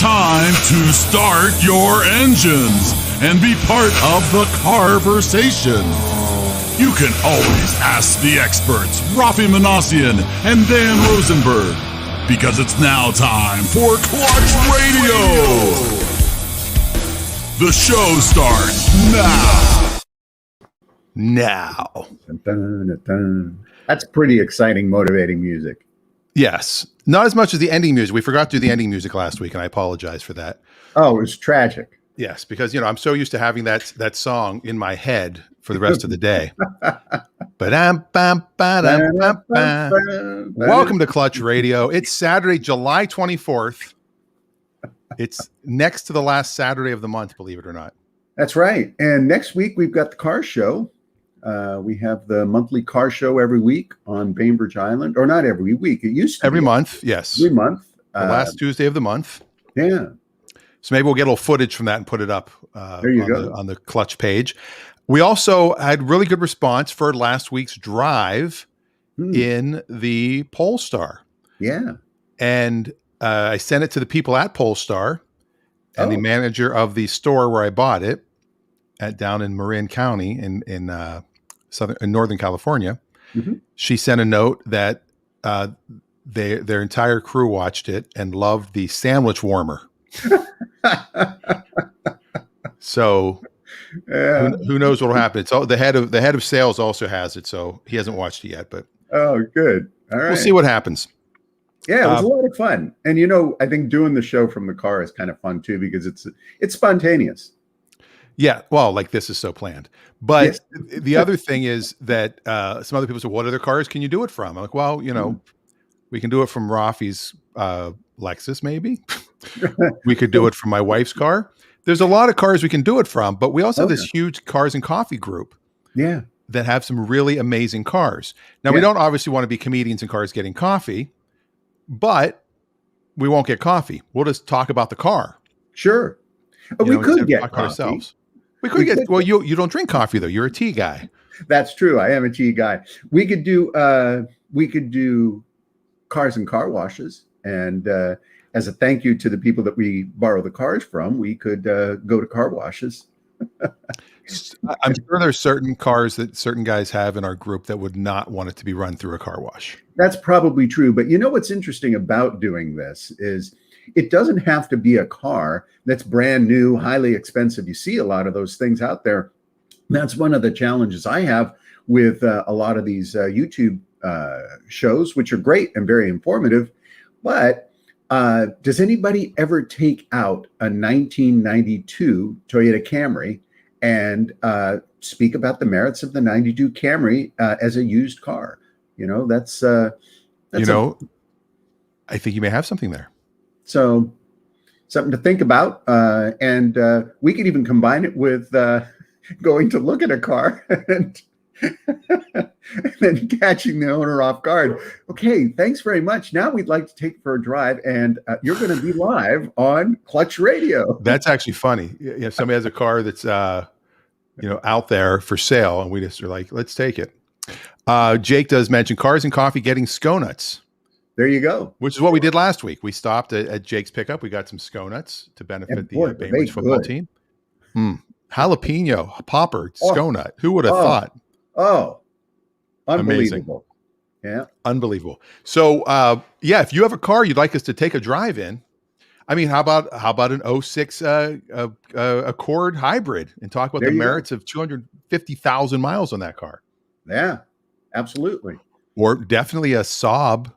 time to start your engines and be part of the carversation. You can always ask the experts, Raffi Manassian and Dan Rosenberg, because it's now time for Clutch Radio. The show starts now. That's pretty exciting, motivating music. Yes. Not as much as the ending music. We forgot to do the ending music last week, and I apologize for that. Oh, it was tragic. Yes, because, I'm so used to having that song in my head for the rest of the day. Welcome to Clutch Radio. It's Saturday, July 24th. It's next to the last Saturday of the month, believe it or not. That's right. And next week, we've got the car show. We have the monthly car show every week on Bainbridge Island, or not every week. It used to every month. Yes. Every month. The last Tuesday of the month. Yeah. So maybe we'll get a little footage from that and put it up there you go. On the Clutch page. We also had really good response for last week's drive in the Polestar. Yeah. And I sent it to the people at Polestar and the manager of the store where I bought it down in Marin County in Northern California. Mm-hmm. She sent a note that their entire crew watched it and loved the sandwich warmer. So who knows what will happen? It's all the head of sales also has it, so he hasn't watched it yet. But good. All right, we'll see what happens. Yeah, it was a lot of fun, and I think doing the show from the car is kind of fun too because it's spontaneous. Yeah, well, like this is so planned. But yes. The other thing is that some other people say, "What other cars can you do it from?" I'm like, well, we can do it from Raffi's Lexus, maybe. We could do it from my wife's car. There's a lot of cars we can do it from, but we also have this huge cars and coffee group. Yeah. That have some really amazing cars. Now, we don't obviously want to be comedians in cars getting coffee, but we won't get coffee. We'll just talk about the car. Sure. We could get coffee. Ourselves. We could get, well, you don't drink coffee though. You're a tea guy. That's true. I am a tea guy. We could do cars and car washes, and as a thank you to the people that we borrow the cars from, we could go to car washes. I'm sure there's certain cars that certain guys have in our group that would not want it to be run through a car wash. That's probably true. But what's interesting about doing this is it doesn't have to be a car that's brand new, highly expensive. You see a lot of those things out there. That's one of the challenges I have with a lot of these YouTube shows, which are great and very informative. But does anybody ever take out a 1992 Toyota Camry and speak about the merits of the 92 Camry as a used car? That's I think you may have something there. So something to think about. And we could even combine it with going to look at a car and then catching the owner off guard. Okay, thanks very much. Now we'd like to take you for a drive, and you're going to be live on Clutch Radio. That's actually funny. If somebody has a car that's out there for sale, and we just are like, let's take it. Jake does mention cars and coffee getting Skonuts. There you go. Which is what we did last week. We stopped at Jake's pickup. We got some Skonuts to benefit the Bainbridge football team. Jalapeno popper Skonut. Who would have thought? Oh, unbelievable. Amazing. Yeah. Unbelievable. So, if you have a car you'd like us to take a drive in, I mean, how about an 06 Accord hybrid and talk about the merits of 250,000 miles on that car? Yeah, absolutely. Or definitely a Saab.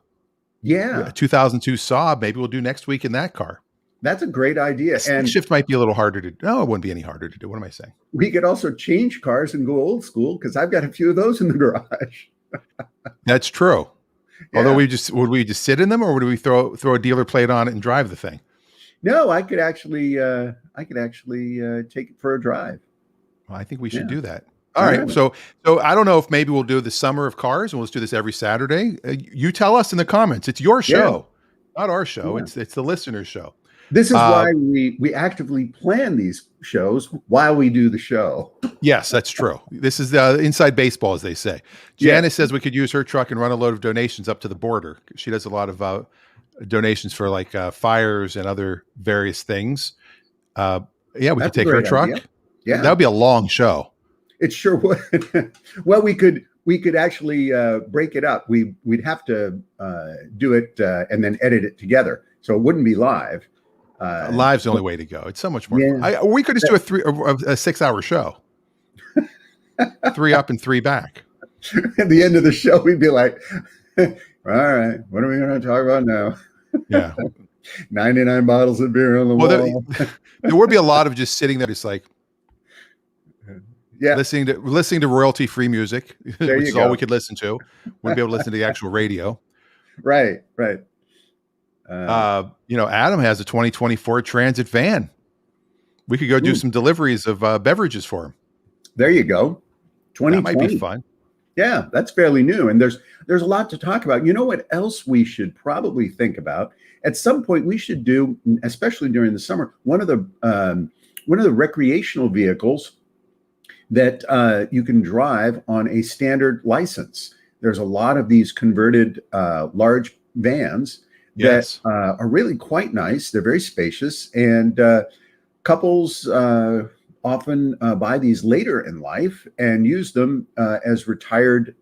Yeah. A 2002 Saab. Maybe we'll do next week in that car. That's a great idea. And shift might be a little harder to do. No, it wouldn't be any harder to do. What am I saying? We could also change cars and go old school because I've got a few of those in the garage. That's true. Yeah. Although would we just sit in them, or would we throw a dealer plate on it and drive the thing? No, I could actually take it for a drive. Well, I think we should do that. All right. So I don't know if maybe we'll do the summer of cars and we'll just do this every Saturday. You tell us in the comments. It's your show, not our show. Yeah. It's the listener's show. This is why we actively plan these shows while we do the show. Yes, that's true. This is the inside baseball, as they say. Janice says we could use her truck and run a load of donations up to the border. She does a lot of donations for like fires and other various things. Yeah, we could That's a take her great truck. idea. That Yeah, would be a long show. it sure would. Well, we could actually break it up. We'd have to do it and then edit it together, so it wouldn't be live. Live's the only way to go. It's so much more Yeah. fun. We could just do a 6-hour show, 3 up and 3 back. At the end of the show, we'd be like, all right, what are we going to talk about now? Yeah. 99 bottles of beer on the wall. There would be a lot of just sitting there, just like, Yeah. listening to royalty free music, which is all we could listen to. Wouldn't be able to listen to the actual radio. Right. Adam has a 2024 Transit van. We could go do some deliveries of beverages for him. There you go. 2020. That might be fun. Yeah, that's fairly new. And there's a lot to talk about. You know what else we should probably think about? At some point, we should do, especially during the summer, one of the recreational vehicles that you can drive on a standard license. There's a lot of these converted large vans that are really quite nice. They're very spacious, and couples often buy these later in life and use them as retired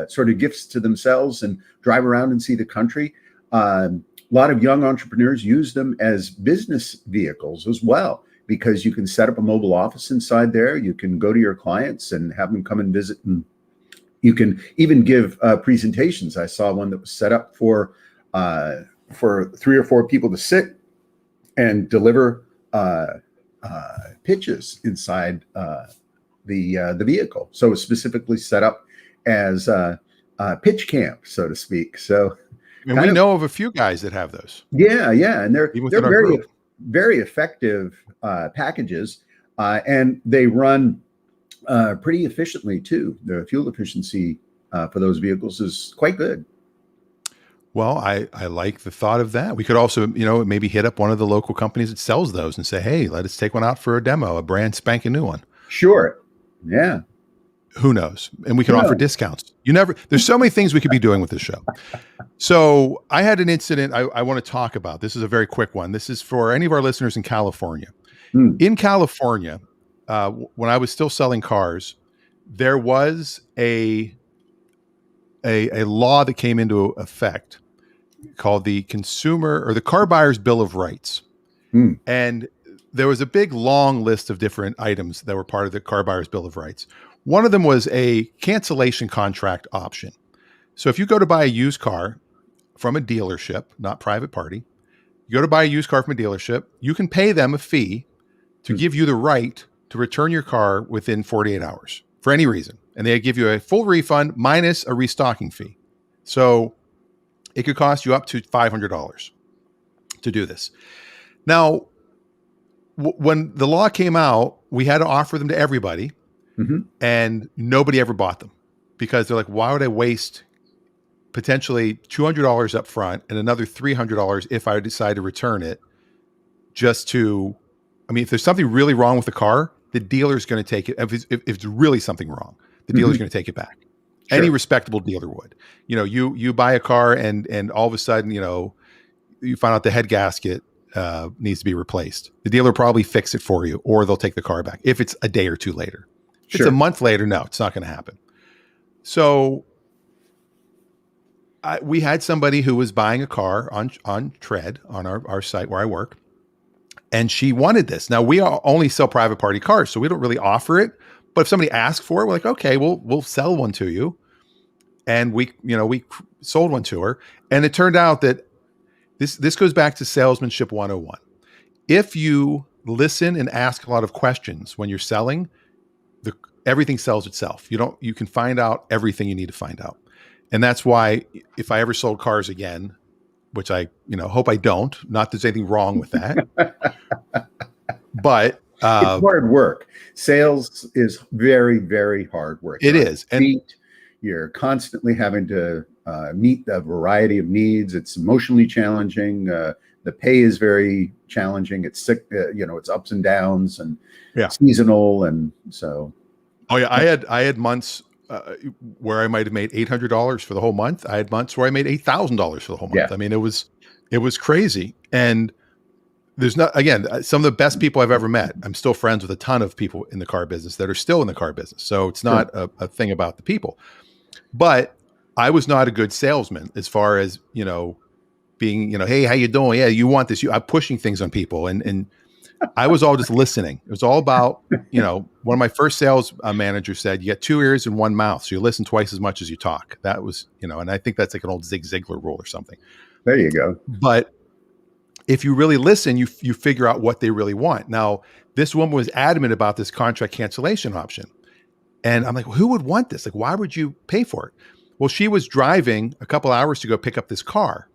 sort of gifts to themselves and drive around and see the country. A lot of young entrepreneurs use them as business vehicles as well, because you can set up a mobile office inside there. You can go to your clients and have them come and visit, and you can even give presentations. I saw one that was set up for 3 or 4 people to sit and deliver pitches inside the vehicle. So it's specifically set up as a pitch camp, so to speak. So, and we know of a few guys that have those. Yeah, and they're very very effective packages, and they run pretty efficiently too. The fuel efficiency for those vehicles is quite good. Well, I like the thought of that. We could also, maybe hit up one of the local companies that sells those and say, hey, let us take one out for a demo, a brand spanking new one. Sure. Yeah. Who knows? And we can offer discounts. There's so many things we could be doing with this show. So I had an incident I want to talk about. This is a very quick one. This is for any of our listeners in California. In California, when I was still selling cars, there was a law that came into effect called the Car Buyer's Bill of Rights. And there was a big long list of different items that were part of the Car Buyer's Bill of Rights. One of them was a cancellation contract option. So if you go to buy a used car from a dealership, not private party, you go to buy a used car from a dealership, you can pay them a fee to give you the right to return your car within 48 hours for any reason. And they give you a full refund minus a restocking fee. So it could cost you up to $500 to do this. Now, when the law came out, we had to offer them to everybody, and nobody ever bought them because they're like, why would I waste potentially $200 up front and another $300 if I decide to return it if there's something really wrong with the car, the dealer's going to take it. If it's really something wrong, the dealer's going to take it back. Sure. Any respectable dealer would. You buy a car and all of a sudden, you find out the head gasket needs to be replaced. The dealer probably fix it for you, or they'll take the car back if it's a day or two later. If it's a month later, no, it's not going to happen. So we had somebody who was buying a car on Tread on our site where I work, and she wanted this. Now we only sell private party cars, so we don't really offer it. But if somebody asks for it, we're like, okay, we'll sell one to you. And we sold one to her. And it turned out that this goes back to salesmanship 101. If you listen and ask a lot of questions when you're selling, everything sells itself. You can find out everything you need to find out. And that's why if I ever sold cars again, which I hope I don't, not that there's anything wrong with that, but it's hard work. Sales is very, very hard work. It is. And you're constantly having to meet the variety of needs. It's emotionally challenging. The pay is very challenging. It's sick, it's ups and downs and seasonal. And so. Oh yeah. I had months where I might've made $800 for the whole month. I had months where I made $8,000 for the whole month. Yeah. I mean, it was It was crazy. And there's not, again, some of the best people I've ever met. I'm still friends with a ton of people in the car business that are still in the car business. So it's not a thing about the people. But I was not a good salesman as far as, being, hey, how you doing? Yeah, you want this. I'm pushing things on people. And I was all just listening. It was all about, one of my first sales managers said, you got 2 ears and 1 mouth. So you listen twice as much as you talk. That was, and I think that's like an old Zig Ziglar rule or something. There you go. But if you really listen, you figure out what they really want. Now, this woman was adamant about this contract cancellation option. And I'm like, well, who would want this? Like, why would you pay for it? Well, she was driving a couple hours to go pick up this car.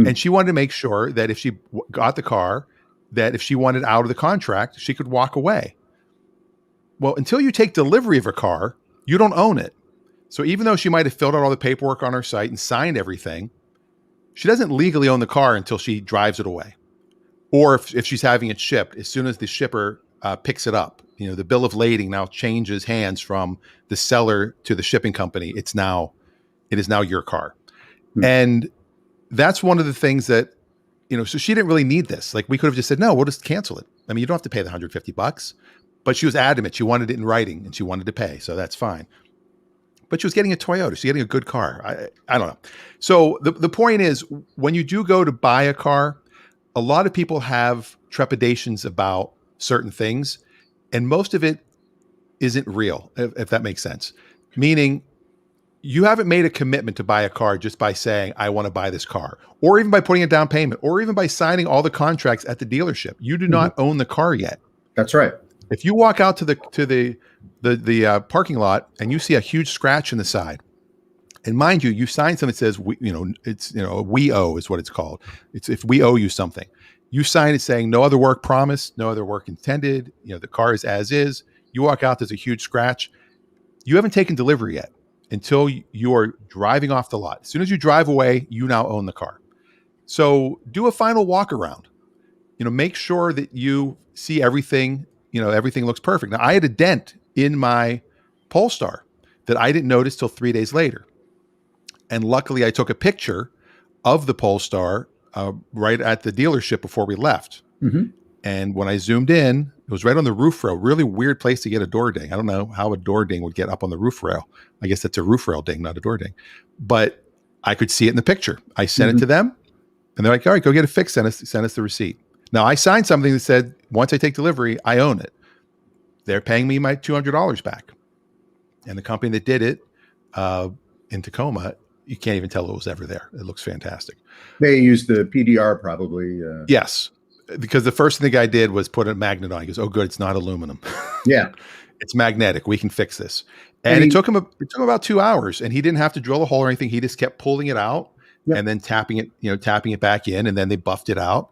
And she wanted to make sure that if she got the car, that if she wanted out of the contract, she could walk away. Well, until you take delivery of a car, you don't own it. So even though she might have filled out all the paperwork on her site and signed everything, she doesn't legally own the car until she drives it away. Or if she's having it shipped, as soon as the shipper picks it up, the bill of lading now changes hands from the seller to the shipping company. It is now your car. And that's one of the things that, so she didn't really need this. Like, we could have just said, no, we'll just cancel it. I mean, you don't have to pay the $150, but she was adamant. She wanted it in writing and she wanted to pay. So that's fine. But she was getting a Toyota. She's getting a good car. I don't know. So the point is, when you do go to buy a car, a lot of people have trepidations about certain things, and most of it isn't real, if that makes sense. Meaning, you haven't made a commitment to buy a car just by saying, I want to buy this car, or even by putting a down payment, or even by signing all the contracts at the dealership. You do not own the car yet. That's right. If you walk out to the parking lot and you see a huge scratch in the side, and mind you, you sign something that says, we owe is what it's called. It's if we owe you something. You sign it saying no other work promised, no other work intended. The car is as is. You walk out, there's a huge scratch. You haven't taken delivery yet until you are driving off the lot. As soon as you drive away, you now own the car. So do a final walk around. Make sure that you see everything. Everything looks perfect. Now, I had a dent in my Polestar that I didn't notice till 3 days later. And luckily, I took a picture of the Polestar right at the dealership before we left. And when I zoomed in, it was right on the roof rail. Really weird place to get a door ding. I don't know how a door ding would get up on the roof rail. I guess that's a roof rail ding, not a door ding. But I could see it in the picture. I sent it to them, and they're like, all right, go get it fixed. Send us the receipt. Now, I signed something that said, once I take delivery, I own it. They're paying me my $200 back. And the company that did it in Tacoma, you can't even tell it was ever there. It looks fantastic. They used the PDR probably. Yes. Because the first thing the guy did was put a magnet on. He goes, oh, good, it's not aluminum. Yeah. It's magnetic. We can fix this. And it took him about 2 hours, and he didn't have to drill a hole or anything. He just kept pulling it out and then tapping it back in, and then they buffed it out.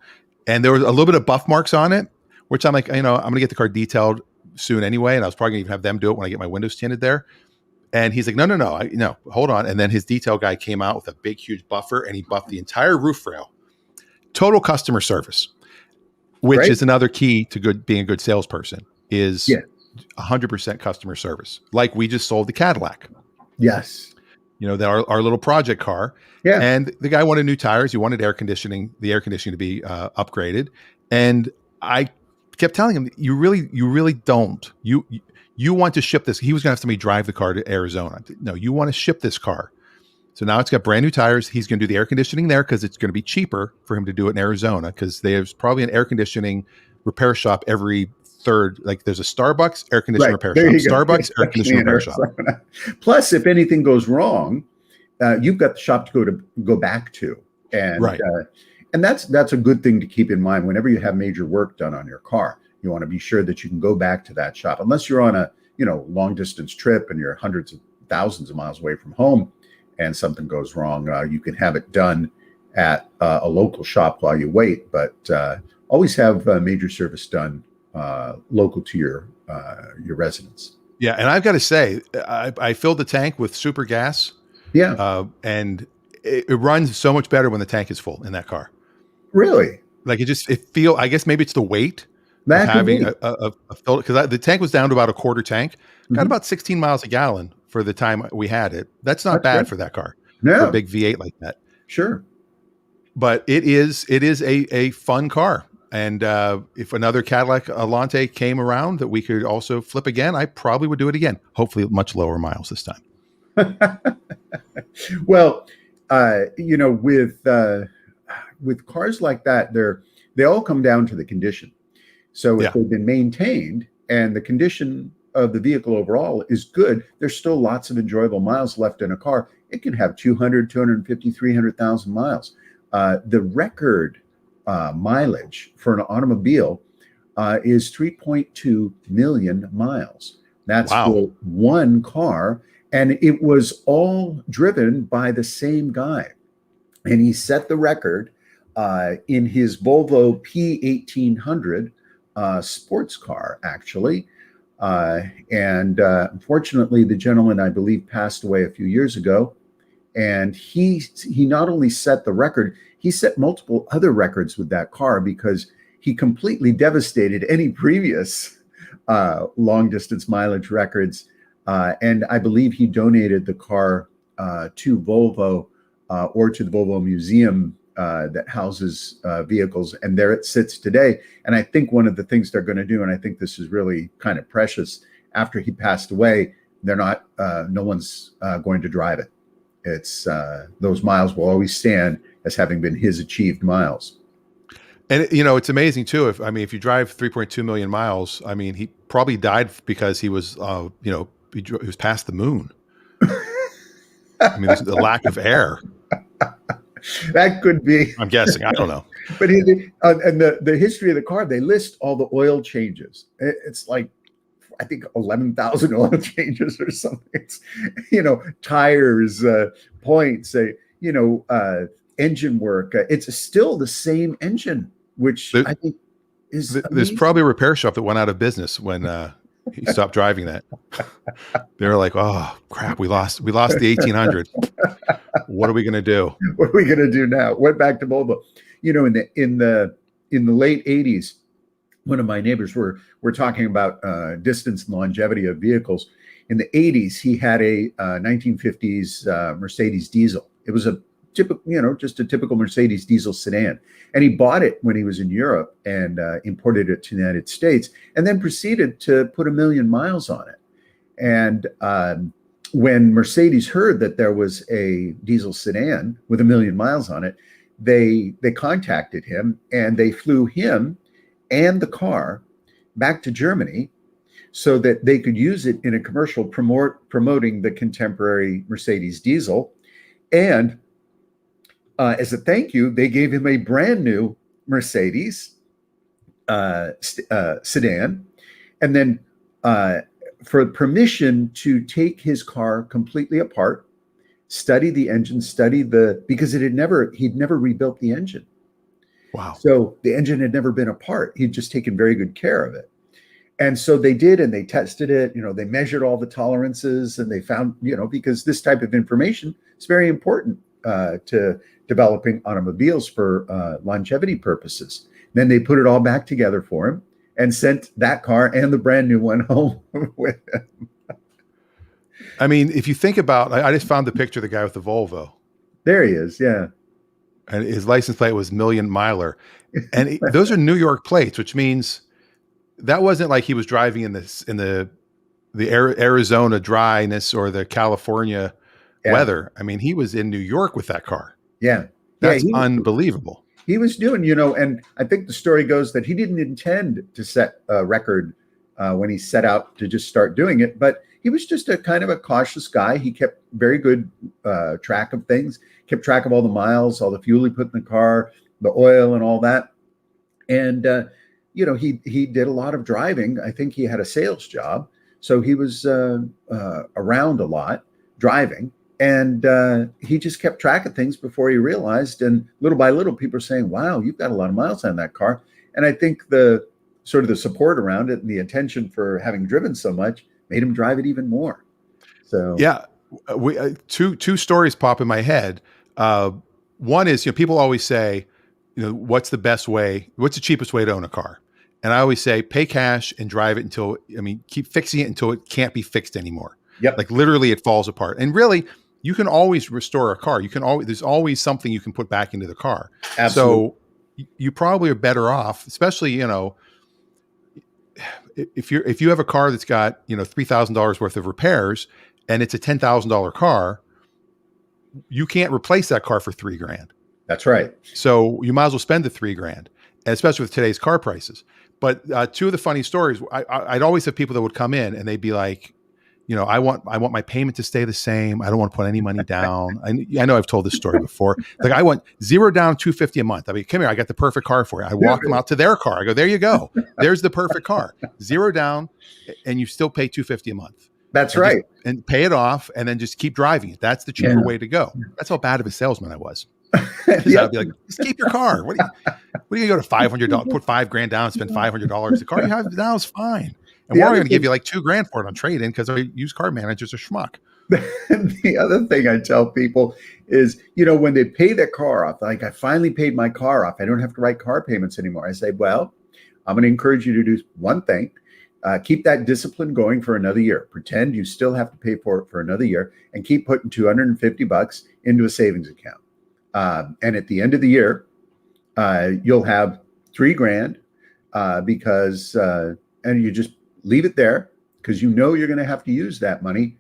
And there was a little bit of buff marks on it, which I'm like, I'm going to get the car detailed soon anyway. And I was probably going to even have them do it when I get my windows tinted there. And he's like, no, hold on. And then his detail guy came out with a big, huge buffer, and he buffed the entire roof rail. Total customer service, which is another key to being a good salesperson, is 100% customer service. Like we just sold the Cadillac. Yes. Our little project car. Yeah. And the guy wanted new tires. He wanted the air conditioning to be upgraded. And I kept telling him, you really don't. You want to ship this. He was going to have somebody drive the car to Arizona. No, you want to ship this car. So now it's got brand new tires. He's going to do the air conditioning there because it's going to be cheaper for him to do it in Arizona, because there's probably an air conditioning repair shop every third. Like there's a Starbucks air conditioning repair shop. Starbucks air conditioning repair shop. Plus, if anything goes wrong, you've got the shop to go back to. And and that's a good thing to keep in mind whenever you have major work done on your car. You want to be sure that you can go back to that shop, unless you're on a long distance trip and you're hundreds of thousands of miles away from home and something goes wrong. You can have it done at a local shop while you wait, but always have major service done local to your residence. Yeah, and I've got to say, I filled the tank with super gas. Yeah, and it runs so much better when the tank is full in that car. Really? Like I guess maybe it's the weight of having a fill, because the tank was down to about a quarter tank. Got about 16 miles a gallon for the time we had it. That's not bad for that car. No, for a big V8 like that. Sure. but it is a fun car. And if another Cadillac Alante came around that we could also flip again, I probably would do it again. Hopefully, much lower miles this time. Well, with cars like that, they all come down to the condition. So if Yeah. they've been maintained and the condition of the vehicle overall is good, there's still lots of enjoyable miles left in a car. It can have 200, 250, 300,000 miles. The record mileage for an automobile is 3.2 million miles. That's Wow. for one car. And it was all driven by the same guy. And he set the record in his Volvo P1800 sports car, actually. And unfortunately, the gentleman, I believe, passed away a few years ago. And he not only set the record, he set multiple other records with that car because he completely devastated any previous long distance mileage records. And I believe he donated the car to Volvo or to the Volvo Museum that houses vehicles. And there it sits today. And I think one of the things they're going to do, and I think this is really kind of precious, after he passed away, no one's going to drive it. It's those miles will always stand as having been his achieved miles. And it's amazing too. If you drive 3.2 million miles, I mean, he probably died because he was, he was past the moon. I mean, there's a lack of air. That could be. I'm guessing. I don't know. But and the history of the car, they list all the oil changes. It's like, I think 11,000 oil changes or something. It's, tires, points, engine work. It's still the same engine, which I think is there's amazing. probably a repair shop that went out of business when he stopped driving that. They were like, "Oh crap, we lost the 1800. What are we going to do? What are we going to do now?" Went back to Volvo. In the late 80s, one of my neighbors were talking about distance and longevity of vehicles. In the 80s, he had a 1950s Mercedes diesel. It was a typical, just a typical Mercedes diesel sedan. And he bought it when he was in Europe and imported it to the United States, and then proceeded to put 1 million miles on it. And when Mercedes heard that there was a diesel sedan with 1 million miles on it, they contacted him, and they flew him and the car back to Germany so that they could use it in a commercial promoting the contemporary Mercedes diesel. And as a thank you, they gave him a brand new Mercedes sedan, and then for permission to take his car completely apart, study the engine, because he'd never rebuilt the engine. Wow. So the engine had never been apart. He'd just taken very good care of it. And so they did, and they tested it, they measured all the tolerances, and they found, because this type of information is very important to developing automobiles for longevity purposes. Then they put it all back together for him and sent that car and the brand new one home with him. I mean, if you think about, I just found the picture of the guy with the Volvo. There he is, yeah. And his license plate was Million Miler. And those are New York plates, which means that wasn't like he was driving in the Arizona dryness or the California weather. I mean, he was in New York with that car. Yeah. That's unbelievable. He was doing, and I think the story goes that he didn't intend to set a record when he set out to just start doing it, but he was just a kind of a cautious guy. He kept very good track of things, kept track of all the miles, all the fuel he put in the car, the oil and all that. And, he did a lot of driving. I think he had a sales job. So he was around a lot driving. And he just kept track of things before he realized. And little by little, people are saying, wow, you've got a lot of miles on that car. And I think the sort of the support around it and the attention for having driven so much made him drive it even more. So, yeah, two stories pop in my head. One is, people always say, what's the cheapest way to own a car? And I always say, pay cash and drive it keep fixing it until it can't be fixed anymore. Yep. Like literally it falls apart. And really, you can always restore a car. There's always something you can put back into the car. Absolutely. So you probably are better off, especially, if you have a car that's got, $3,000 worth of repairs and it's a $10,000 car, you can't replace that car for $3,000. That's right. So you might as well spend the $3,000, especially with today's car prices. But two of the funny stories, I'd always have people that would come in and they'd be like, I want my payment to stay the same. I don't want to put any money down. I know I've told this story before. Like, I want $0 down, $250 a month. I mean, come here, I got the perfect car for you. I walk them out to their car. I go, there you go. There's the perfect car. $0 down, and you still pay $250 a month. That's right. And pay it off, and then just keep driving it. That's the cheaper way to go. That's how bad of a salesman I was. I'd be like, just keep your car. What are you go to $500? Put $5,000 down, spend $500. The car you have now is fine. And we're going to give you like $2,000 for it on trade-in because our used car manager's a schmuck. The other thing I tell people is, when they pay their car off, like, I finally paid my car off, I don't have to write car payments anymore. I say, well, I'm going to encourage you to do one thing. Keep that discipline going for another year. Pretend you still have to pay for it for another year, and keep putting $250 into a savings account. And at the end of the year, you'll have $3,000 because, and you just leave it there because you're going to have to use that money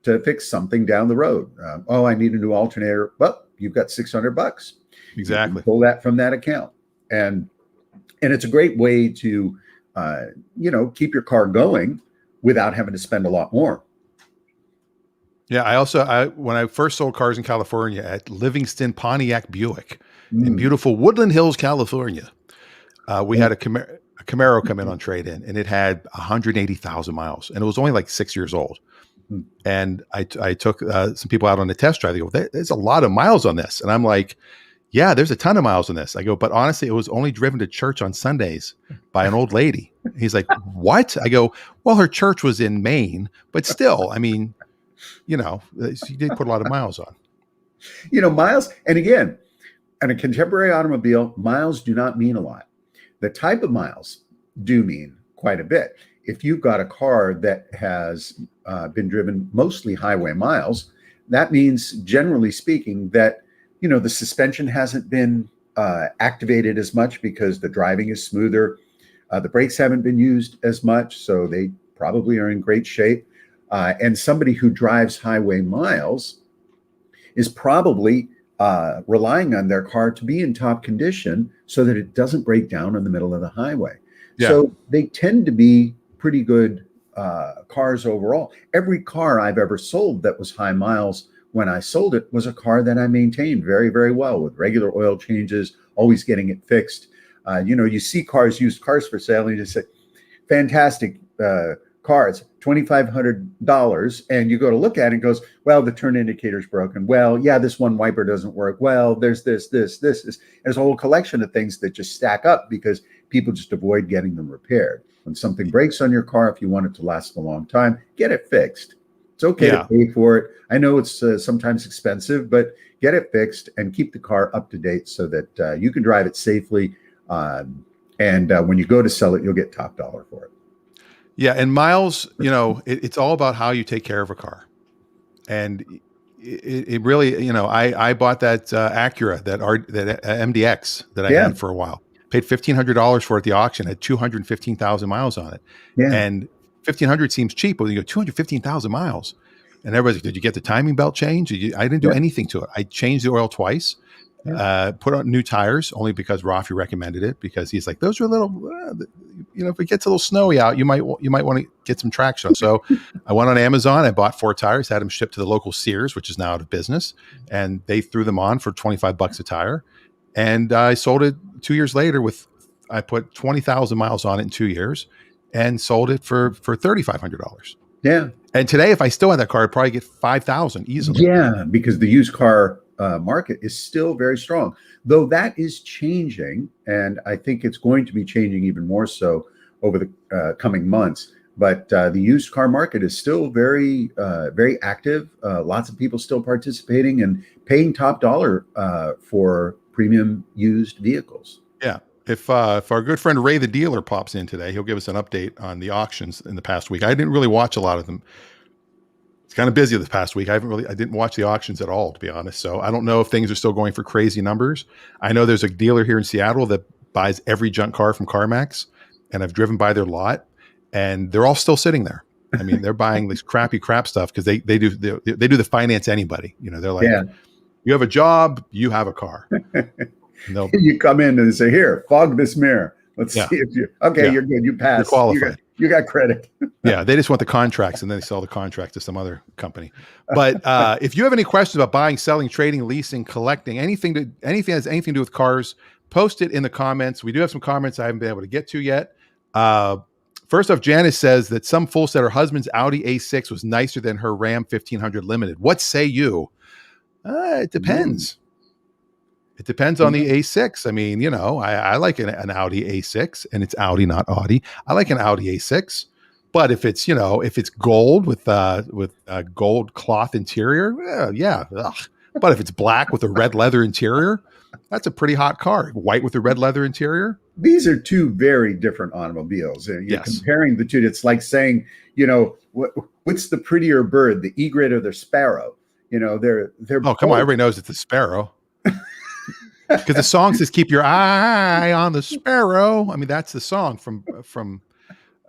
to fix something down the road. I need a new alternator. Well, you've got $600. Exactly. Pull that from that account, and it's a great way to keep your car going without having to spend a lot more. Yeah, when I first sold cars in California at Livingston Pontiac Buick in beautiful Woodland Hills, California, we had a Camaro come in on trade-in, and it had 180,000 miles, and it was only like 6 years old. And I took some people out on a test drive. They go, there's a lot of miles on this. And I'm like, yeah, there's a ton of miles on this. I go, but honestly, it was only driven to church on Sundays by an old lady. He's like, what? I go, well, her church was in Maine, but still, I mean, she did put a lot of miles on. Miles, and again, in a contemporary automobile, miles do not mean a lot. The type of miles do mean quite a bit. If you've got a car that has been driven mostly highway miles, that means, generally speaking, that the suspension hasn't been activated as much because the driving is smoother. The brakes haven't been used as much, so they probably are in great shape. And somebody who drives highway miles is probably relying on their car to be in top condition so that it doesn't break down in the middle of the highway. Yeah. So they tend to be pretty good cars overall. Every car I've ever sold that was high miles, when I sold it, was a car that I maintained very, very well with regular oil changes, always getting it fixed. You see used cars for sale, and you just say, fantastic cars, $2,500. And you go to look at it and goes, well, the turn indicator's broken. Well, yeah, this one wiper doesn't work. Well, there's this. There's a whole collection of things that just stack up because people just avoid getting them repaired. When something breaks on your car, if you want it to last a long time, get it fixed. It's okay to pay for it. I know it's sometimes expensive, but get it fixed and keep the car up to date so that you can drive it safely. And when you go to sell it, you'll get top dollar for it. Yeah. And miles, it's all about how you take care of a car. And it really, I bought that Acura, that MDX that I had for a while. Paid $1,500 for it at the auction, had 215,000 miles on it. Yeah. And 1,500 seems cheap, but you go 215,000 miles. And everybody's like, did you get the timing belt change? I didn't do anything to it. I changed the oil twice, put on new tires only because Raffi recommended it, because he's like, those are a little, if it gets a little snowy out, you might want to get some traction. So I went on Amazon, I bought 4 tires, had them shipped to the local Sears, which is now out of business. And they threw them on for $25 a tire. And I sold it 2 years later I put 20,000 miles on it in 2 years and sold it for $3,500. Yeah. And today, if I still had that car, I'd probably get 5,000 easily. Yeah, because the used car market is still very strong, though that is changing. And I think it's going to be changing even more so over the coming months. But the used car market is still very, very active. Lots of people still participating and paying top dollar for premium used vehicles. Yeah. If our good friend Ray the dealer pops in today, he'll give us an update on the auctions in the past week. I didn't really watch a lot of them. it's kind of busy this past week. I didn't watch the auctions at all, to be honest. So I don't know if things are still going for crazy numbers. I know there's a dealer here in Seattle that buys every junk car from CarMax, and I've driven by their lot, and they're all still sitting there. I mean, they're buying this crappy crap stuff because they do the finance anybody. You know, they're like, you have a job, you have a car. You come in and say, here, fog this mirror. Let's see if you, you're good. You passed. You're qualified. You got credit. Yeah, they just want the contracts, and then they sell the contract to some other company. But if you have any questions about buying, selling, trading, leasing, collecting, anything that has anything to do with cars, post it in the comments. We do have some comments I haven't been able to get to yet. First off, Janice says that some fool said her husband's Audi A6 was nicer than her Ram 1500 Limited. What say you? It depends. It depends on the A6. I mean, you know, I like an Audi A6, and it's Audi, not Audi. I like an Audi A6, but if it's, you know, if it's gold with a gold cloth interior, ugh. But if it's black with a red leather interior, that's a pretty hot car. White with a red leather interior. These are two very different automobiles. You're comparing the two. It's like saying, you know, what's the prettier bird, the egret or the sparrow? You know, they're. Oh, come on! Everybody knows it's the sparrow. Because the song says, "Keep your eye on the sparrow." I mean, that's the song from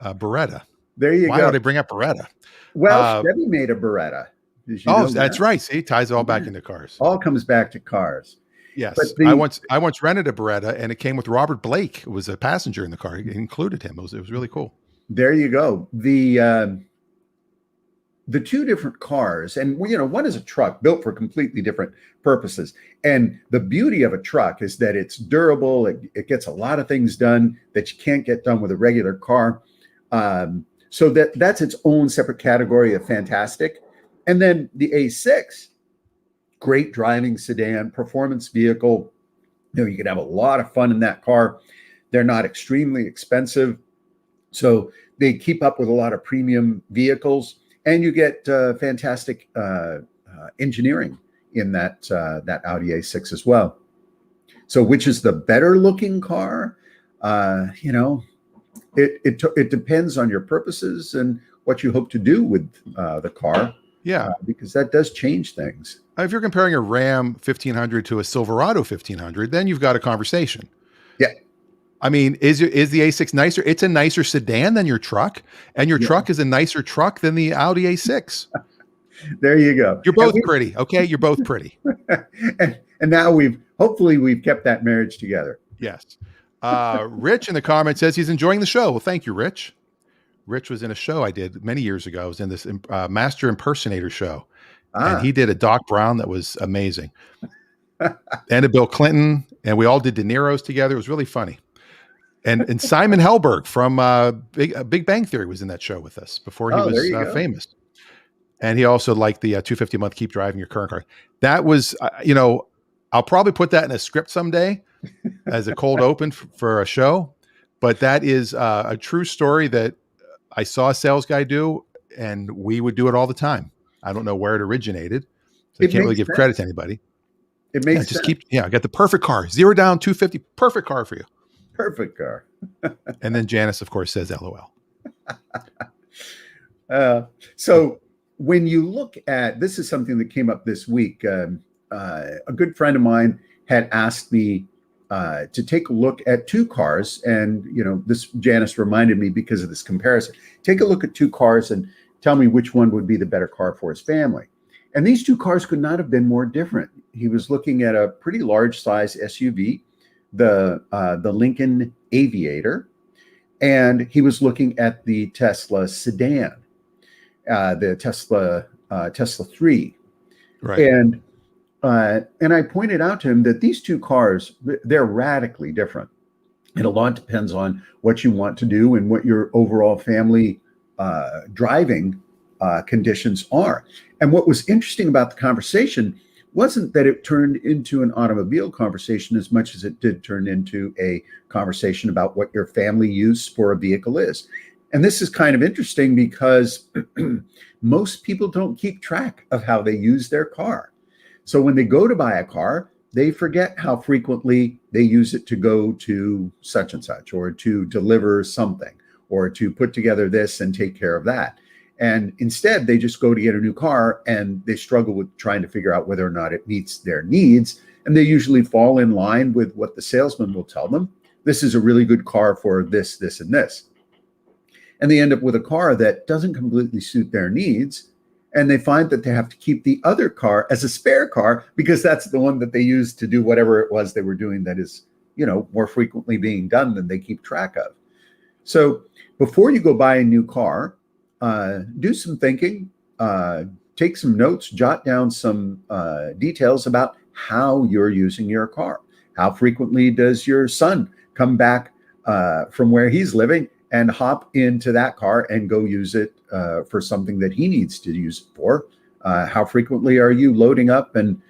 Beretta. There you go. Why would I bring up Beretta? Well, Chevy made a Beretta. That's right. See, it ties it all back into cars. All comes back to cars. Yes, I once rented a Beretta, and it came with Robert Blake. It was a passenger in the car. It included him. It was really cool. There you go. The two different cars, and you know, one is a truck built for completely different purposes. And the beauty of a truck is that it's durable. It gets a lot of things done that you can't get done with a regular car. So that's its own separate category of fantastic. And then the A6, great driving sedan, performance vehicle. You know, you can have a lot of fun in that car. They're not extremely expensive, so they keep up with a lot of premium vehicles. And you get fantastic engineering in that Audi A6 as well. So, which is the better looking car? You know, it depends on your purposes and what you hope to do with the car. Yeah, because that does change things. If you're comparing a Ram 1500 to a Silverado 1500, then you've got a conversation. Yeah. I mean, is the A6 nicer? It's a nicer sedan than your truck, and your truck is a nicer truck than the Audi A6. There you go. You're both pretty, okay? You're both pretty. and now hopefully we've kept that marriage together. Yes. Rich in the comments says he's enjoying the show. Well, thank you, Rich. Rich was in a show I did many years ago. I was in this Master Impersonator show, and he did a Doc Brown that was amazing, and a Bill Clinton, and we all did De Niro's together. It was really funny. And Simon Helberg from Big Bang Theory was in that show with us before he was famous. And he also liked the $250 a month, keep driving your current car. That was, you know, I'll probably put that in a script someday as a cold open for a show. But that is a true story that I saw a sales guy do, and we would do it all the time. I don't know where it originated, so I can't really give credit to anybody. It makes sense. I got the perfect car, 0 down, 250, perfect car for you. Perfect car. And then Janice, of course, says LOL. So when you look at, this is something that came up this week. A good friend of mine had asked me to take a look at two cars. And, you know, this Janice reminded me because of this comparison. Take a look at two cars and tell me which one would be the better car for his family. And these two cars could not have been more different. He was looking at a pretty large size SUV, the Lincoln Aviator, and he was looking at the Tesla sedan, the Tesla 3. Right. And I pointed out to him that these two cars, they're radically different. And a lot depends on what you want to do and what your overall family driving conditions are. And what was interesting about the conversation wasn't that it turned into an automobile conversation as much as it did turn into a conversation about what your family use for a vehicle is. And this is kind of interesting because most people don't keep track of how they use their car. So when they go to buy a car, they forget how frequently they use it to go to such and such, or to deliver something, or to put together this and take care of that. And instead, they just go to get a new car and they struggle with trying to figure out whether or not it meets their needs. And they usually fall in line with what the salesman will tell them. This is a really good car for this, this, and this. And they end up with a car that doesn't completely suit their needs. And they find that they have to keep the other car as a spare car because that's the one that they use to do whatever it was they were doing that is, more frequently being done than they keep track of. So before you go buy a new car, do some thinking, take some notes, jot down some details about how you're using your car. How frequently does your son come back from where he's living and hop into that car and go use it for something that he needs to use it for? How frequently are you loading up and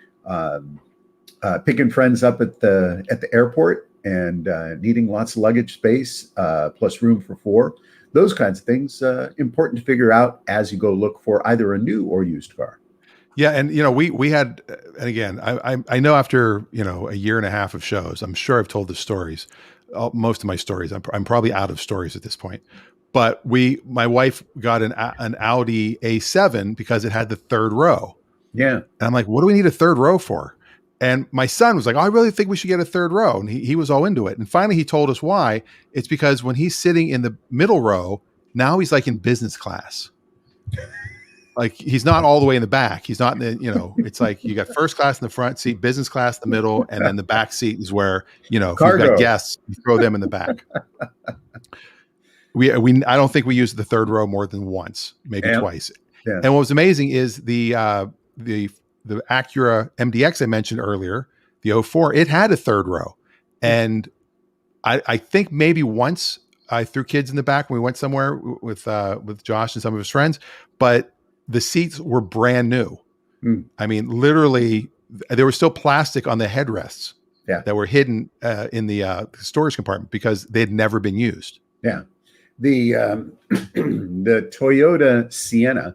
picking friends up at the airport and needing lots of luggage space plus room for 4? Those kinds of things important to figure out as you go look for either a new or used car. Yeah, and we had, and again, I know after a year and a half of shows, I'm sure I've told the stories, most of my stories. I'm probably out of stories at this point, but my wife got an Audi A7 because it had the third row. Yeah, and I'm like, what do we need a third row for? And my son was like, oh, I really think we should get a third row, and he was all into it. And finally, he told us why. It's because when he's sitting in the middle row, now he's like in business class. Like he's not all the way in the back. He's not in the, it's like you got first class in the front seat, business class in the middle, and then the back seat is where, if you've got guests, you throw them in the back. I don't think we used the third row more than once, maybe twice. Yeah. And what was amazing is the Acura MDX I mentioned earlier, the 04, it had a third row. And I think maybe once I threw kids in the back when we went somewhere with Josh and some of his friends, but the seats were brand new. I mean, literally, there was still plastic on the headrests that were hidden in the storage compartment because they had never been used. Yeah. The Toyota Sienna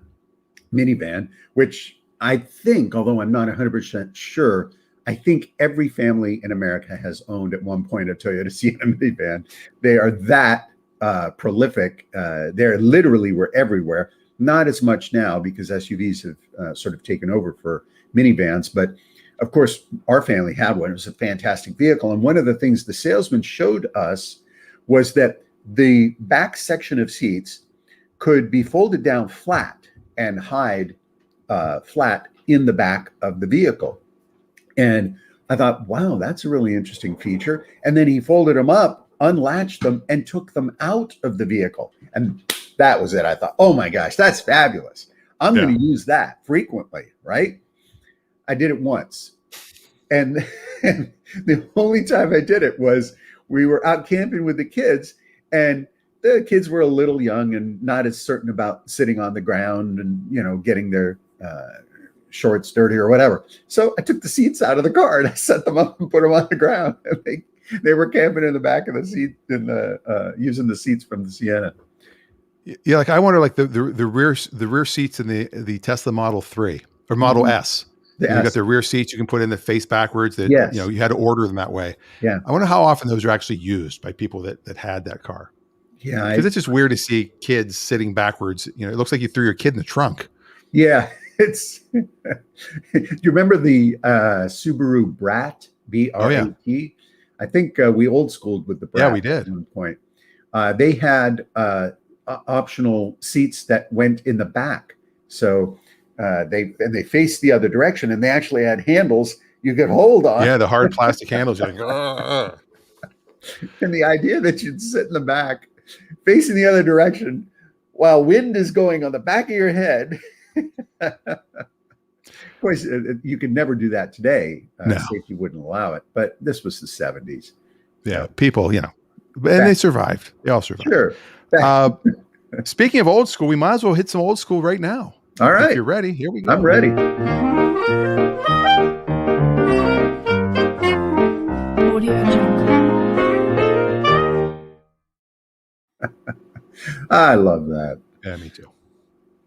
minivan, which I think, although I'm not 100% sure, I think every family in America has owned at one point a Toyota Sienna minivan. They are that prolific. They literally were everywhere. Not as much now because SUVs have sort of taken over for minivans. But of course, our family had one. It was a fantastic vehicle. And one of the things the salesman showed us was that the back section of seats could be folded down flat and hide flat in the back of the vehicle. And I thought, wow, that's a really interesting feature. And then he folded them up, unlatched them, and took them out of the vehicle. And that was it. I thought, oh my gosh, that's fabulous. I'm going to use that frequently, right? I did it once. And the only time I did it was we were out camping with the kids, and the kids were a little young and not as certain about sitting on the ground and, getting their shorts dirty or whatever. So I took the seats out of the car and I set them up and put them on the ground. And they were camping in the back of the seat and using the seats from the Sienna. Yeah, like I wonder, like the rear seats in the Tesla Model 3 or Model S. You got the rear seats you can put in the face backwards. That you had to order them that way. Yeah, I wonder how often those are actually used by people that had that car. Yeah, because it's just weird to see kids sitting backwards. It looks like you threw your kid in the trunk. Yeah, it's. Do you remember the Subaru Brat? BRAT? Oh, yeah. I think we old schooled with the Brat. Yeah, we did. At one point. They had optional seats that went in the back, so they faced the other direction, and they actually had handles you could hold on. Yeah, the hard plastic handles. You're like, and the idea that you'd sit in the back, facing the other direction, while wind is going on the back of your head. Of course, you could never do that today. No. Safety wouldn't allow it. But this was the 70s. Yeah, people, and they survived. They all survived. Sure. Speaking of old school, we might as well hit some old school right now. All right. If you're ready, here we go. I'm ready. I love that. Yeah, me too.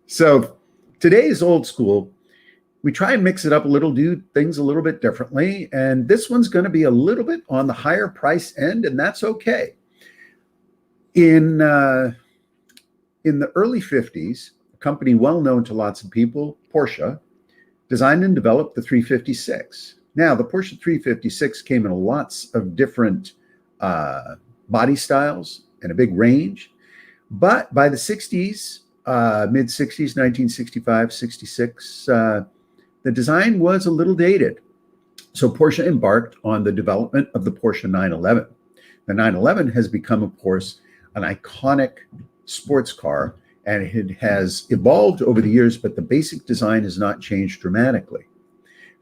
So today's old school, we try and mix it up a little, do things a little bit differently. And this one's going to be a little bit on the higher price end, and that's okay. In the early 50s, a company well known to lots of people, Porsche, designed and developed the 356. Now, the Porsche 356 came in lots of different body styles and a big range. But by the 60s, mid 60s, 1965, 66, the design was a little dated. So Porsche embarked on the development of the Porsche 911. The 911 has become, of course, an iconic sports car, and it has evolved over the years, but the basic design has not changed dramatically.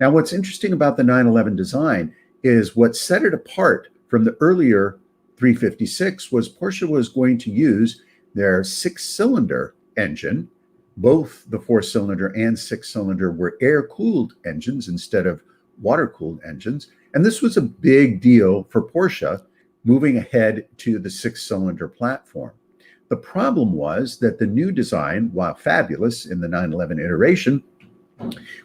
Now, what's interesting about the 911 design is what set it apart from the earlier 356 was Porsche was going to use their six-cylinder engine. Both the four-cylinder and six-cylinder were air-cooled engines instead of water-cooled engines. And this was a big deal for Porsche moving ahead to the six-cylinder platform. The problem was that the new design, while fabulous in the 911 iteration,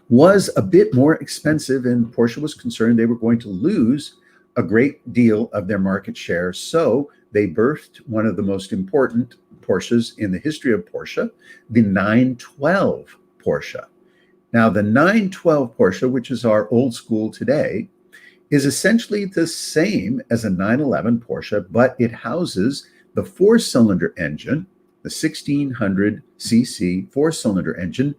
was a bit more expensive, and Porsche was concerned they were going to lose a great deal of their market share. So they birthed one of the most important Porsches in the history of Porsche, the 912 Porsche. Now, the 912 Porsche, which is our old school today, is essentially the same as a 911 Porsche, but it houses the four-cylinder engine, the 1600cc four-cylinder engine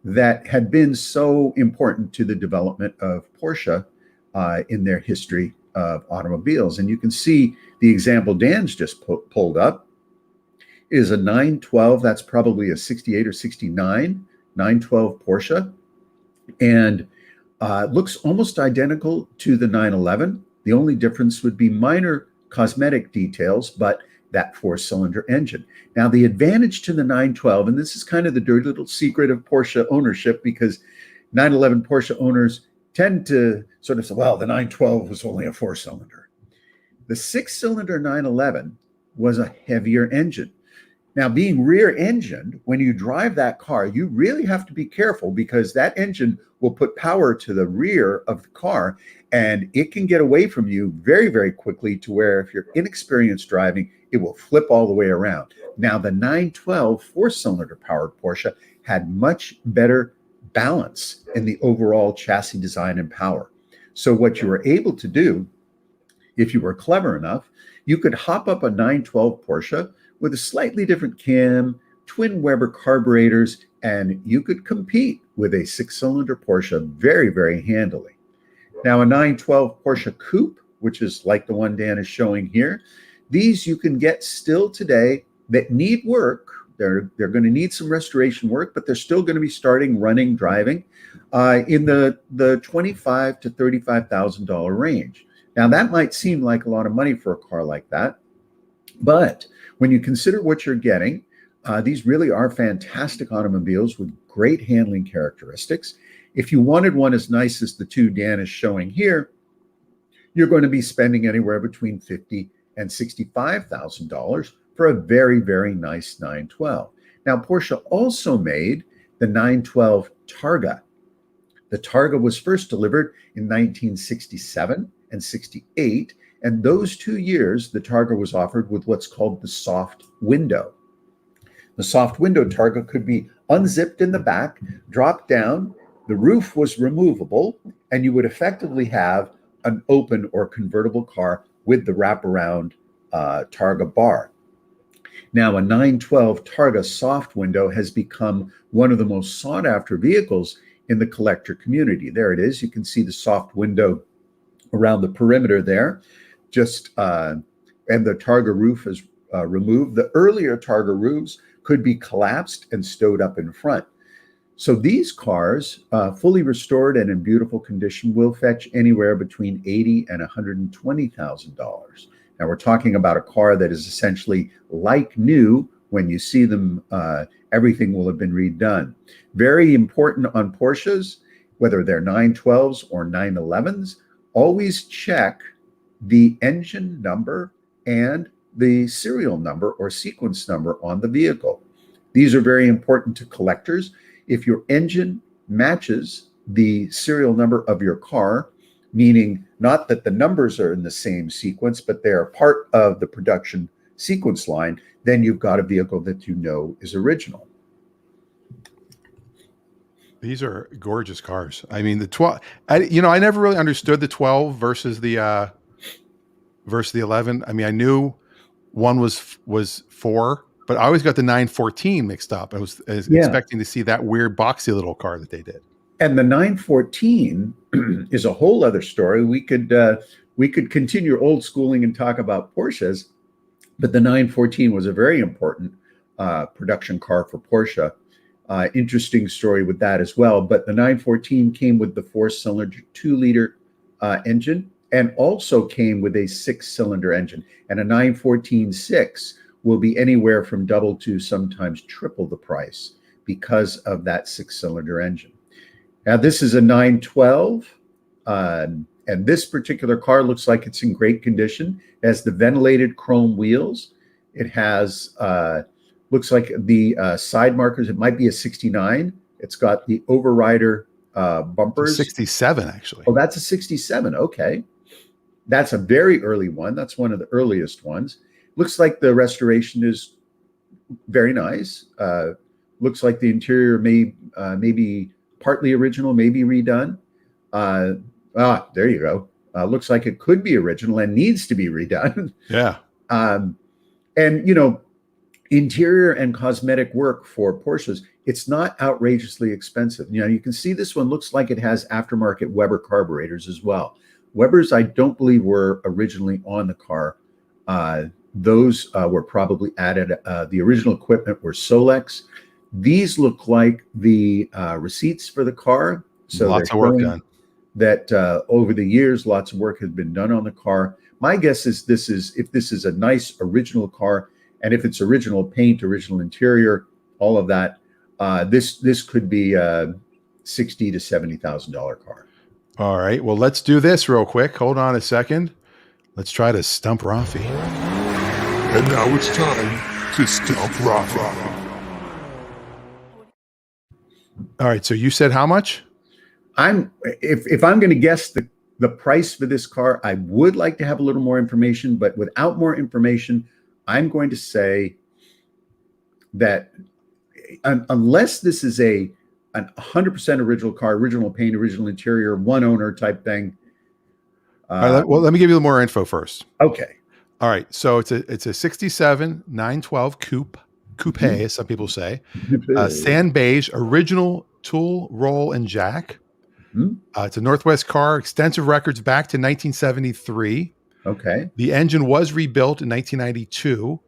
that had been so important to the development of Porsche in their history of automobiles. And you can see the example Dan's just pulled up is a 912. That's probably a 68 or 69 912 Porsche, and looks almost identical to the 911. The only difference would be minor cosmetic details, but that four-cylinder engine. Now, the advantage to the 912, and this is kind of the dirty little secret of Porsche ownership, because 911 Porsche owners tend to sort of say, well, the 912 was only a four-cylinder. The six-cylinder 911 was a heavier engine. Now, being rear-engined, when you drive that car, you really have to be careful, because that engine will put power to the rear of the car, and it can get away from you very, very quickly, to where if you're inexperienced driving, it will flip all the way around. Now, the 912 four-cylinder powered Porsche had much better balance in the overall chassis design and power. So what you were able to do, if you were clever enough, you could hop up a 912 Porsche with a slightly different cam, twin Weber carburetors, and you could compete with a six-cylinder Porsche very, very handily. Now, a 912 Porsche Coupe, which is like the one Dan is showing here, these you can get still today that need work. They're going to need some restoration work, but they're still going to be starting running, driving in the $25,000 to $35,000 range. Now, that might seem like a lot of money for a car like that, but when you consider what you're getting, these really are fantastic automobiles with great handling characteristics. If you wanted one as nice as the two Dan is showing here, you're going to be spending anywhere between $50,000 and $65,000 for a very, very nice 912. Now, Porsche also made the 912 Targa. The Targa was first delivered in 1967 and 68, and those 2 years, the Targa was offered with what's called the soft window. The soft window Targa could be unzipped in the back, dropped down, the roof was removable, and you would effectively have an open or convertible car with the wraparound Targa bar. Now, a 912 Targa soft window has become one of the most sought after vehicles in the collector community. There it is. You can see the soft window around the perimeter there. And the Targa roof is removed. The earlier Targa roofs could be collapsed and stowed up in front. So these cars, fully restored and in beautiful condition, will fetch anywhere between $80,000 and $120,000. Now, we're talking about a car that is essentially like new. When you see them, everything will have been redone. Very important on Porsches, whether they're 912s or 911s, always check the engine number and the serial number or sequence number on the vehicle. These are very important to collectors. If your engine matches the serial number of your car, meaning not that the numbers are in the same sequence, but they are part of the production sequence line, then you've got a vehicle that you know is original. These are gorgeous cars. I mean, the 12, I never really understood the 12 versus the 11. I mean, I knew one was 4, but I always got the 914 mixed up. I was Yeah. expecting to see that weird boxy little car that they did. And the 914 is a whole other story. We could continue old schooling and talk about Porsches, but the 914 was a very important production car for Porsche. Interesting story with that as well. But the 914 came with the 4-cylinder 2-liter engine, and also came with a 6-cylinder engine. And a 914.6 will be anywhere from double to sometimes triple the price because of that 6-cylinder engine. Now, this is a 912, and this particular car looks like it's in great condition. It has the ventilated chrome wheels. It has, looks like the side markers, it might be a 69. It's got the overrider bumpers. 67, actually. Oh, that's a 67. Okay. That's a very early one. That's one of the earliest ones. Looks like the restoration is very nice. Looks like the interior maybe partly original, maybe redone. There you go. Looks like it could be original and needs to be redone. Yeah. And, interior and cosmetic work for Porsches, it's not outrageously expensive. You can see this one looks like it has aftermarket Weber carburetors as well. Weber's, I don't believe, were originally on the car. Those were probably added. The original equipment were Solex. These look like the receipts for the car. So lots of work done. That over the years, lots of work has been done on the car. My guess is if this is a nice original car, and if it's original paint, original interior, all of that, this could be a $60,000 to $70,000 car. All right. Well, let's do this real quick. Hold on a second. Let's try to stump Raffi. And now it's time to stump Raffi. All right. So you said how much? If I'm going to guess the price for this car, I would like to have a little more information, but without more information, I'm going to say that unless this is a 100% original car, original paint, original interior, one owner type thing. All right, well, let me give you a little more info first. Okay. All right. So it's a 67 912 coupe, as some people say. Sand beige, original tool, roll, and jack. It's a Northwest car, extensive records back to 1973. Okay. The engine was rebuilt in 1992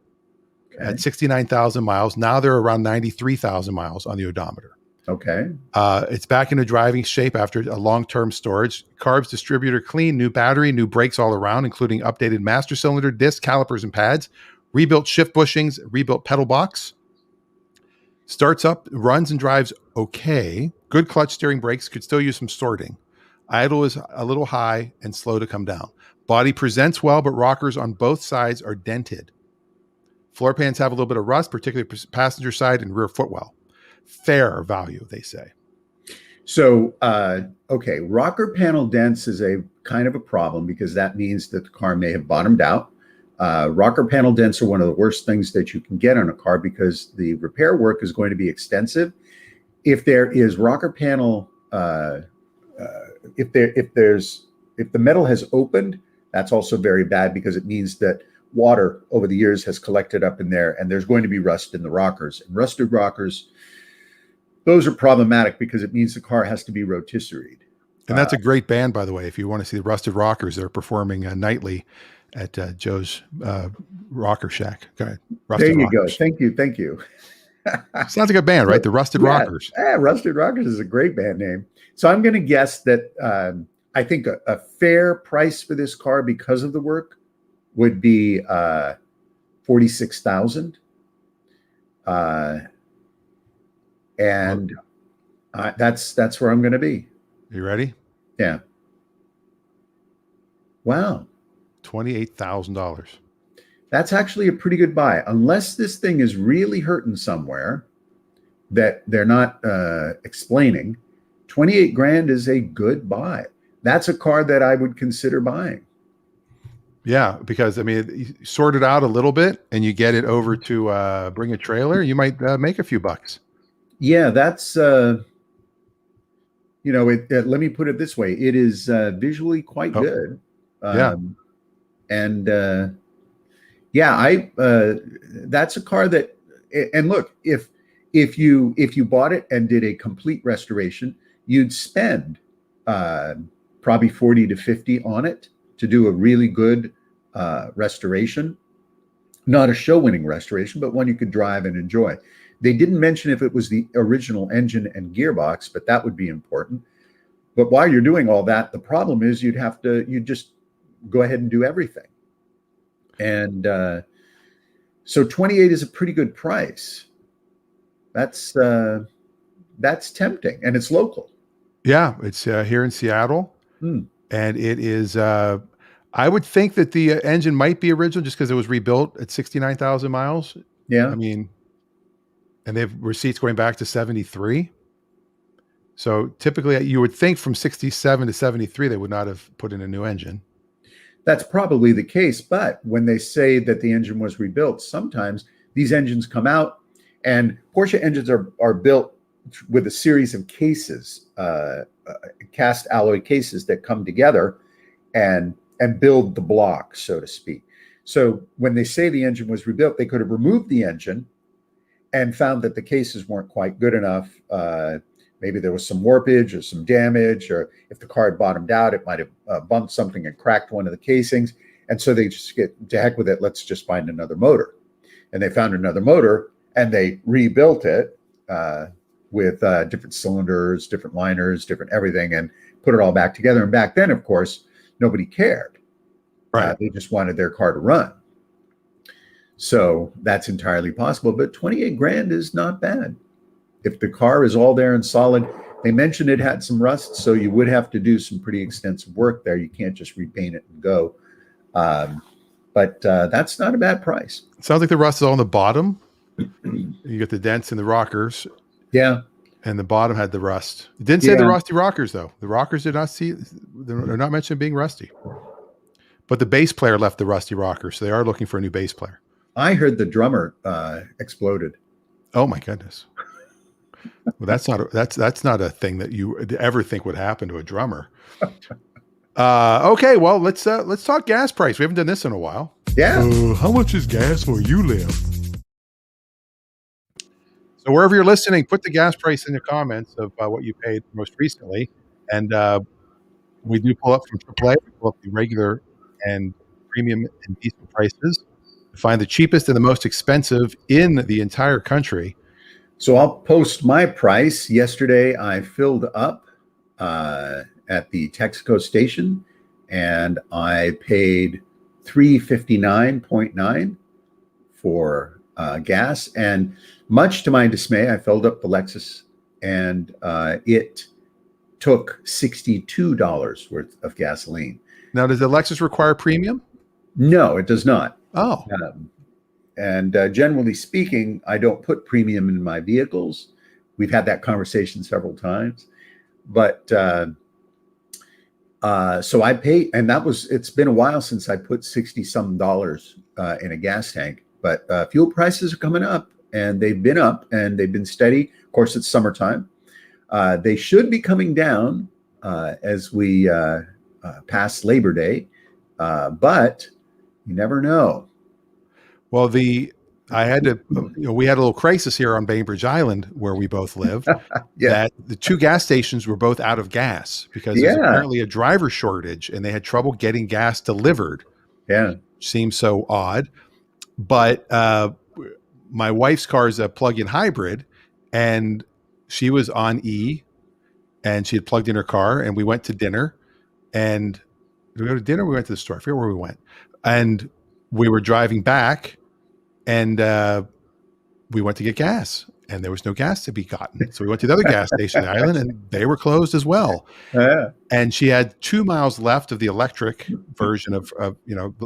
at 69,000 miles. Now they're around 93,000 miles on the odometer. Okay. It's back into driving shape after a long-term storage. Carbs distributor clean, new battery, new brakes all around, including updated master cylinder, disc, calipers, and pads, rebuilt shift bushings, rebuilt pedal box. Starts up, runs and drives okay. Good clutch, steering, brakes, could still use some sorting. Idle is a little high and slow to come down. Body presents well, but rockers on both sides are dented. Floor pans have a little bit of rust, particularly passenger side and rear footwell. Fair value, they say. So, okay, rocker panel dents is a kind of a problem because that means that the car may have bottomed out. Rocker panel dents are one of the worst things that you can get on a car because the repair work is going to be extensive. If there is rocker panel, if the metal has opened, that's also very bad because it means that water over the years has collected up in there and there's going to be rust in the rockers. And rusted rockers, those are problematic because it means the car has to be rotisseried. And that's a great band, by the way. If you want to see the Rusted Rockers, they're performing nightly at Joe's Rocker Shack. Okay, there you Rockers. Go. Thank you. Sounds like a band, right? The Rusted Rockers. Yeah, Rusted Rockers is a great band name. So I'm going to guess that I think a fair price for this car because of the work would be $46,000. And that's where I'm going to be. You ready? Yeah. Wow. $28,000. That's actually a pretty good buy, unless this thing is really hurting somewhere that they're not explaining. 28 grand is a good buy. That's a car that I would consider buying. Yeah, because I mean, you sort it out a little bit and you get it over to bring a trailer, you might make a few bucks. Yeah, that's let me put it this way. It is visually quite Oh, good. yeah. Um, and yeah, that's a car that, and look, if you bought it and did a complete restoration, you'd spend uh, probably 40 to 50 on it to do a really good restoration. Not a show-winning restoration, but one you could drive and enjoy. They didn't mention if it was the original engine and gearbox, but that would be important. But while you're doing all that, the problem is you'd just go ahead and do everything. And so 28 is a pretty good price. That's tempting, and it's local. Yeah, it's here in Seattle, Hmm. and it is. I would think that the engine might be original just because it was rebuilt at 69,000 miles. I Yeah, mean, and they have receipts going back to 73. So typically, you would think from 67 to 73, they would not have put in a new engine. that's probably the case. But when they say that the engine was rebuilt, sometimes these engines come out, and Porsche engines are built with a series of cases, cast alloy cases that come together and build the block, so to speak. So when they say the engine was rebuilt, they could have removed the engine and found that the cases weren't quite good enough. Maybe there was some warpage or some damage, or if the car had bottomed out, it might have bumped something and cracked one of the casings. And so they just get to heck with it. Let's just find another motor. And they found another motor and they rebuilt it with different cylinders, different liners, different everything, and put it all back together. And back then, of course, nobody cared. Right. They just wanted their car to run. So that's entirely possible. But 28 grand is not bad. If the car is all there and solid, they mentioned it had some rust, so you would have to do some pretty extensive work there. You can't just repaint it and go. But that's not a bad price. It sounds like the rust is all on the bottom. You get the dents in the rockers. Yeah. And the bottom had the rust. It didn't say the rusty rockers, though. The rockers did not see, they're not mentioned being rusty. But the bass player left the rusty rockers, so they are looking for a new bass player. I heard the drummer exploded. Oh my goodness. Well, that's not a thing that you would ever think would happen to a drummer. Okay, well, let's talk gas price. We haven't done this in a while. Yeah. How much is gas where you live? So wherever you're listening, put the gas price in the comments of what you paid most recently. And we do pull up from AAA, we pull up the regular and premium and diesel prices to find the cheapest and the most expensive in the entire country. So I'll post my price. Yesterday, I filled up at the Texaco station, and I paid $3.59.9 for gas. And much to my dismay, I filled up the Lexus, and it took $62 worth of gasoline. Now, does the Lexus require premium? No, it does not. Oh, And generally speaking, I don't put premium in my vehicles. We've had that conversation several times. But so I pay, and it's been a while since I put 60 some dollars in a gas tank. But fuel prices are coming up, and they've been up and they've been steady. Of course, it's summertime. They should be coming down as we pass Labor Day, but you never know. well, we had a little crisis here on Bainbridge Island where we both live. Yeah. That the two gas stations were both out of gas because there's apparently a driver shortage and they had trouble getting gas delivered. Yeah. Seems so odd. But my wife's car is a plug-in hybrid, and she was on E, and she had plugged in her car, and we went to dinner. And did we go to dinner? We went to the store. I forget where we went. And we were driving back, and we went to get gas, and there was no gas to be gotten. So we went to the other gas station in the island, and they were closed as well. Yeah. And she had 2 miles left of the electric version of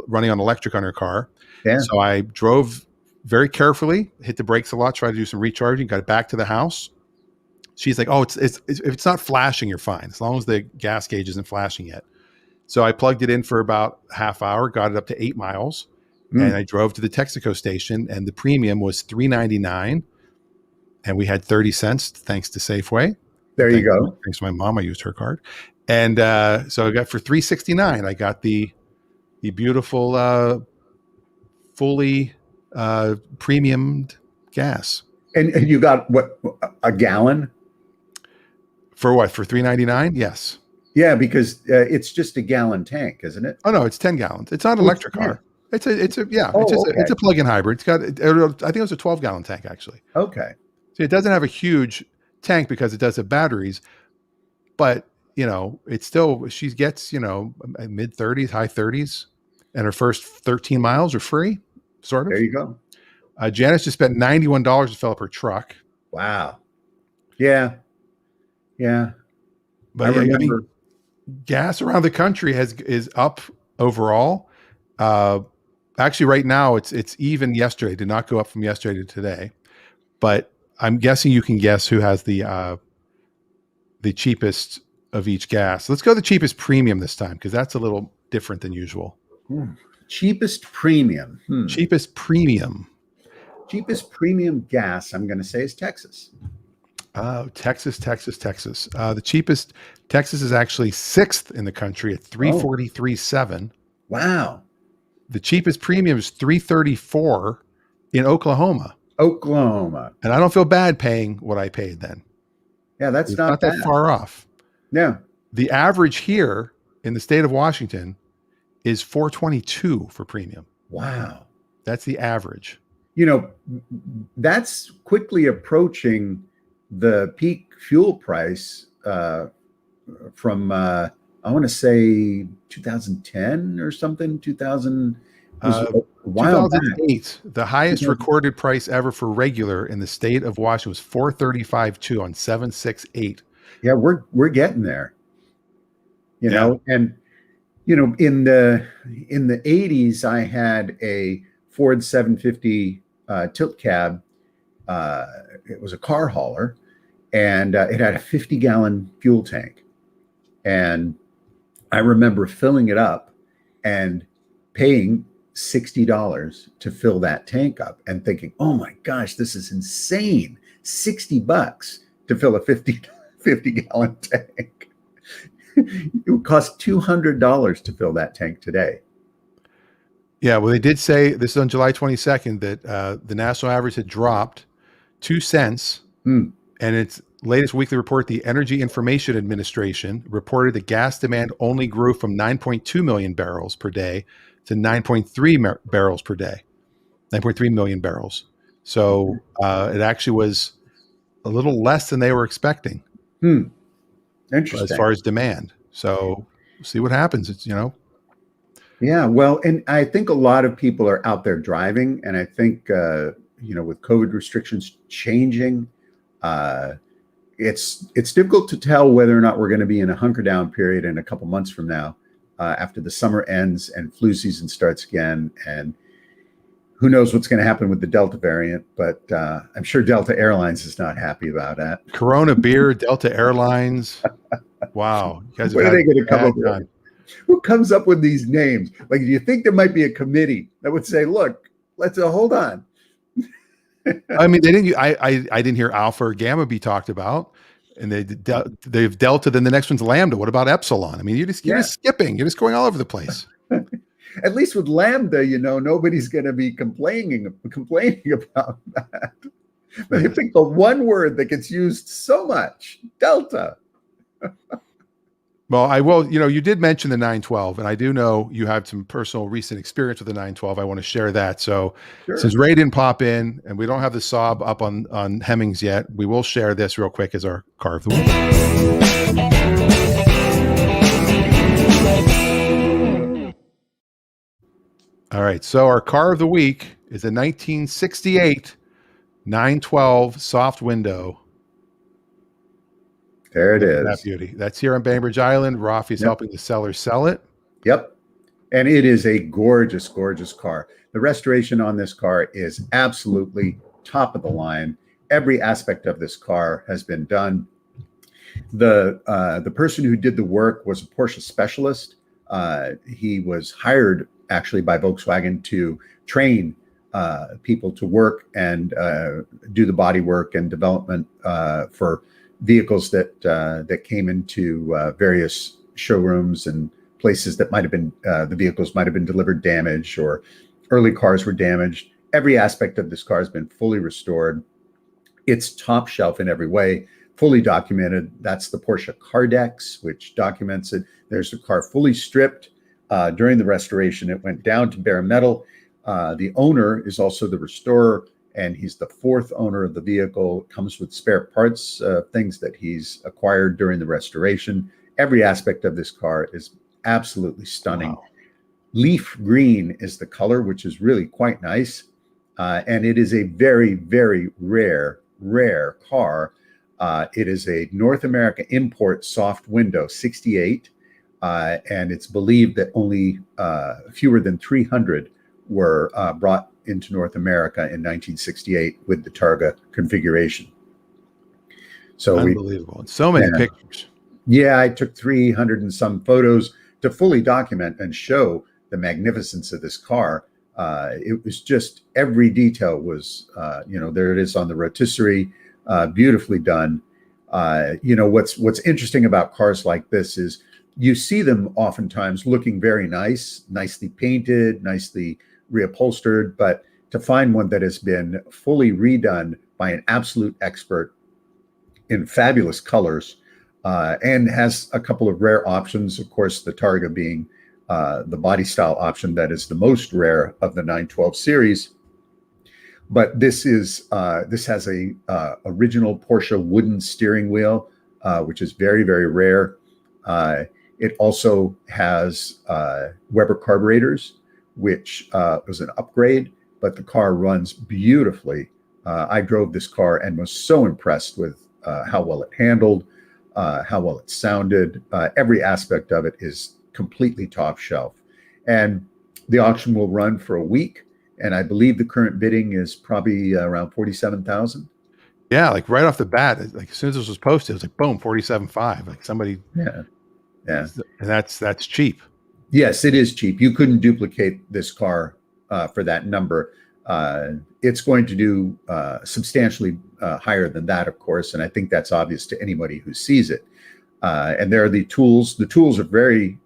running on electric on her car. Yeah. So I drove very carefully, hit the brakes a lot, tried to do some recharging, got it back to the house. She's like, "Oh, it's if it's not flashing, you're fine, as long as the gas gauge isn't flashing yet." So I plugged it in for about half hour, got it up to 8 miles, and I drove to the Texaco station, and the premium was $3.99, and we had 30 cents thanks to Safeway. There you go. Thanks to my mom, I used her card. And so I got for $369, I got the beautiful fully premiumed gas. And you got what, a gallon? For what? For $3.99? Yes. Yeah, because it's just a gallon tank, isn't it? Oh no, it's 10 gallons. It's not an electric car. It's a it's a plug-in hybrid. It's got, I think it was a 12-gallon tank actually. Okay. So it doesn't have a huge tank because it does have batteries, but it's still, she gets, mid 30s, high 30s, and her first 13 miles are free, sort of. There you go. Janice just spent $91 to fill up her truck. Wow. Yeah. Yeah. But I remember, gas around the country is up overall. Actually, right now it's even. Yesterday did not go up from yesterday to today, but I'm guessing you can guess who has the cheapest of each gas. Let's go the cheapest premium this time because that's a little different than usual. Cheapest premium. Cheapest premium. Cheapest premium gas, I'm going to say, is Texas. Oh, Texas. The cheapest, Texas is actually 6th in the country at $3.43.7. Wow. The cheapest premium is $3.34 in Oklahoma. And I don't feel bad paying what I paid then. Yeah, that's it's not that far off. Yeah. The average here in the state of Washington is $4.22 for premium. Wow. That's the average. That's quickly approaching the peak fuel price from I want to say 2010 or something. 2000 was a while 2008. Back. The highest recorded price ever for regular in the state of Washington was $4.35.2 on 768. Yeah, we're getting there. And in the 80s, I had a Ford 750 tilt cab. It was a car hauler, and it had a 50-gallon fuel tank. And I remember filling it up and paying $60 to fill that tank up and thinking, oh my gosh, this is insane. $60 to fill a 50-gallon tank. It would cost $200 to fill that tank today. Yeah, well, they did say, this is on July 22nd, that the national average had dropped 2 cents. And its latest weekly report, the Energy Information Administration reported that gas demand only grew from 9.2 million barrels per day to 9.3 barrels per day, 9.3 million barrels. So it actually was a little less than they were expecting. Interesting. As far as demand. So we'll see what happens. It's, Yeah, well, and I think a lot of people are out there driving, and I think, with COVID restrictions changing, it's difficult to tell whether or not we're going to be in a hunker down period in a couple months from now, after the summer ends and flu season starts again. And who knows what's going to happen with the Delta variant, but I'm sure Delta Airlines is not happy about that. Corona beer, Delta Airlines. Wow. You guys what are they going to come up with? Who comes up with these names? Like, do you think there might be a committee that would say, look, let's hold on? I mean, they didn't. I didn't hear Alpha or Gamma be talked about, and they've Delta. Then the next one's Lambda. What about Epsilon? I mean, you're just skipping. You're just going all over the place. At least with Lambda, nobody's going to be complaining about that. But I think the one word that gets used so much, Delta. Well, I will. You did mention the 912, and I do know you have some personal recent experience with the 912. I want to share that. So, Since Ray didn't pop in, and we don't have the Saab up on Hemmings yet, we will share this real quick as our car of the week. All right. So our car of the week is a 1968 912 soft window. There it is. That beauty. That's here on Bainbridge Island. Raffi is helping the seller sell it. Yep. And it is a gorgeous, gorgeous car. The restoration on this car is absolutely top of the line. Every aspect of this car has been done. The person who did the work was a Porsche specialist. He was hired actually by Volkswagen to train people to work and do the body work and development for vehicles that came into various showrooms and places that might have been the vehicles might have been delivered damaged, or early cars were damaged. Every aspect of this car has been fully restored. It's top shelf in every way, fully documented. That's the Porsche Cardex, which documents it. There's the car fully stripped. During the restoration, it went down to bare metal. The owner is also the restorer, and he's the fourth owner of the vehicle. It comes with spare parts, things that he's acquired during the restoration. Every aspect of this car is absolutely stunning. Wow. Leaf green is the color, which is really quite nice. And it is a very, very rare car. It is a North America import soft window 68. And it's believed that only fewer than 300 were brought into North America in 1968 with the Targa configuration. So unbelievable. And so many pictures. Yeah, I took 300 and some photos to fully document and show the magnificence of this car. It was just every detail was, there it is on the rotisserie, beautifully done. What's interesting about cars like this is you see them oftentimes looking very nice, nicely painted, nicely reupholstered, but to find one that has been fully redone by an absolute expert in fabulous colors, and has a couple of rare options, of course, the Targa being the body style option that is the most rare of the 912 series. But this has a original Porsche wooden steering wheel, which is very, very rare. It also has Weber carburetors, which was an upgrade, but the car runs beautifully. I drove this car and was so impressed with how well it handled, how well it sounded. Every aspect of it is completely top shelf. And the auction will run for a week. And I believe the current bidding is probably around 47,000. Yeah, like right off the bat, like as soon as this was posted, it was like boom, 47.5. Like somebody, yeah, and that's cheap. Yes, it is cheap. You couldn't duplicate this car for that number. It's going to do substantially higher than that, of course, and I think that's obvious to anybody who sees it. And there are the tools. The tools are very,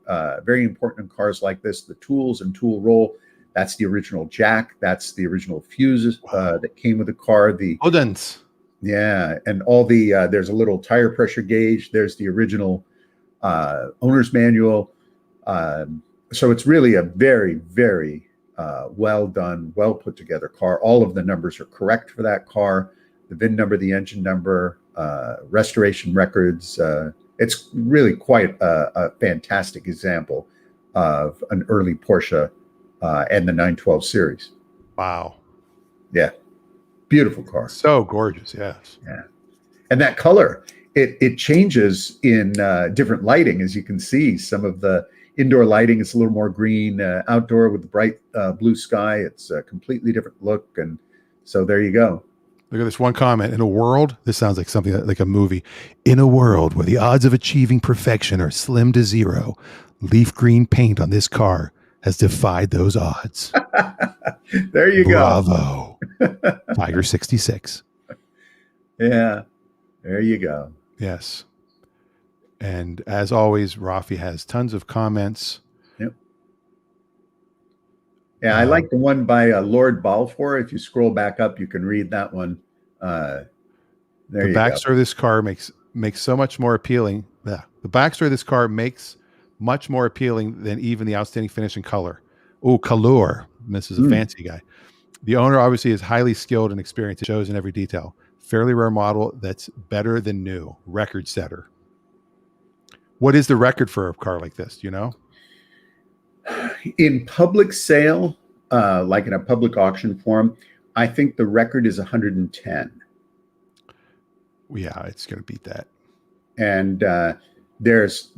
very important in cars like this. The tools and tool roll. That's the original jack. That's the original fuses that came with the car. The Odens. Yeah, and all the there's a little tire pressure gauge. There's the original owner's manual. So it's really a very, very well done, well put together car. All of the numbers are correct for that car. The VIN number, the engine number, restoration records. It's really quite a fantastic example of an early Porsche and the 912 series. Wow. Yeah. Beautiful car. So gorgeous. Yes. Yeah. And that color, it changes in different lighting. As you can see, some of the indoor lighting is a little more green, outdoor with the bright blue sky. It's a completely different look. And so there you go. Look at this one comment. In a world, this sounds like something like a movie. In a world where the odds of achieving perfection are slim to zero, leaf green paint on this car has defied those odds. There you Bravo. Tiger 66. Yeah, there you go. Yes. And as always, Raffi has tons of comments. Yep. Yeah, I like the one by Lord Balfour. If you scroll back up, you can read that one. The backstory of this car makes so much more appealing. The backstory of this car makes much more appealing than even the outstanding finish and color. Oh, color. This is a fancy guy. The owner obviously is highly skilled and experienced. It shows in every detail. Fairly rare model that's better than new. Record setter. What is the record for a car like this? Do you know? In public sale, like in a public auction form, I think the record is 110. Yeah, it's going to beat that. And there's,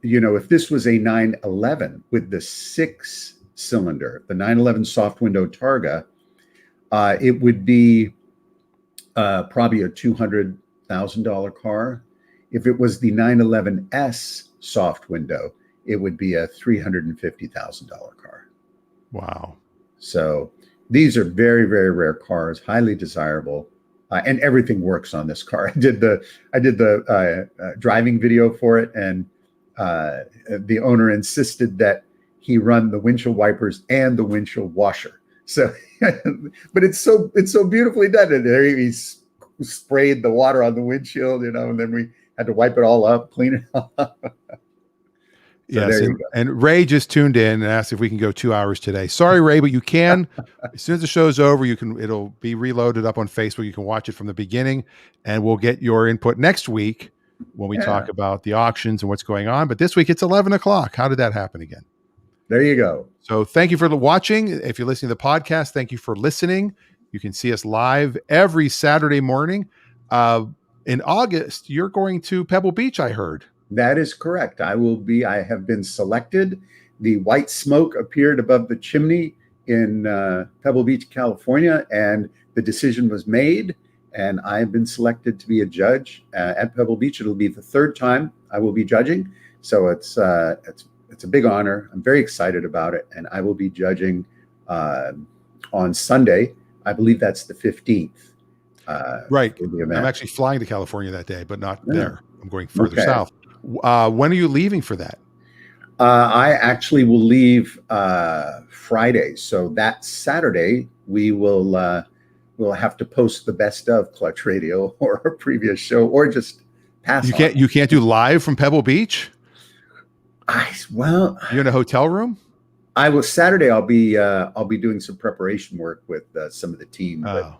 if this was a 911 with the 6-cylinder, the 911 soft window Targa, it would be probably a $200,000 car. If it was the 911S soft window, it would be a $350,000 car. Wow. So these are very, very rare cars, highly desirable. and everything works on this car. I did the driving video for it, and the owner insisted that he run the windshield wipers and the windshield washer. So, but it's so beautifully done. And there he sprayed the water on the windshield, and then we had to wipe it all up, clean it all up. So yes, and Ray just tuned in and asked if we can go 2 hours today. Sorry, Ray, but you can. As soon as the show's over, it'll be reloaded up on Facebook. You can watch it from the beginning, and we'll get your input next week when we talk about the auctions and what's going on. But this week it's 11 o'clock. How did that happen again? There you go. So thank you for watching. If you're listening to the podcast, thank you for listening. You can see us live every Saturday morning. In August, you're going to Pebble Beach, I heard. That is correct. I have been selected. The white smoke appeared above the chimney in Pebble Beach, California, and the decision was made. And I've been selected to be a judge at Pebble Beach. It'll be the third time I will be judging. So it's a big honor. I'm very excited about it. And I will be judging on Sunday. I believe that's the 15th. Right. I'm actually flying to California that day, but not there. I'm going further south. When are you leaving for that? I actually will leave Friday. So that Saturday, we'll have to post the best of Clutch Radio or a previous show, or just pass. You can't do live from Pebble Beach? You're in a hotel room? Saturday. I'll be doing some preparation work with some of the team. Oh.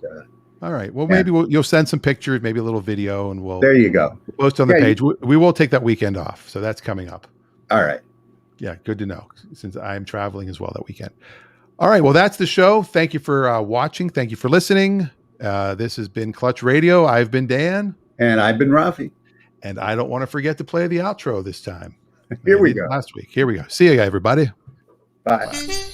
All right. Well, maybe you'll send some pictures, maybe a little video, and there you go. We'll post on the page. We will take that weekend off, so that's coming up. All right. Yeah, good to know, since I'm traveling as well that weekend. All right. Well, that's the show. Thank you for watching. Thank you for listening. This has been Clutch Radio. I've been Dan, and I've been Raffi. And I don't want to forget to play the outro this time. Here we go. Last week. Here we go. See you, everybody. Bye.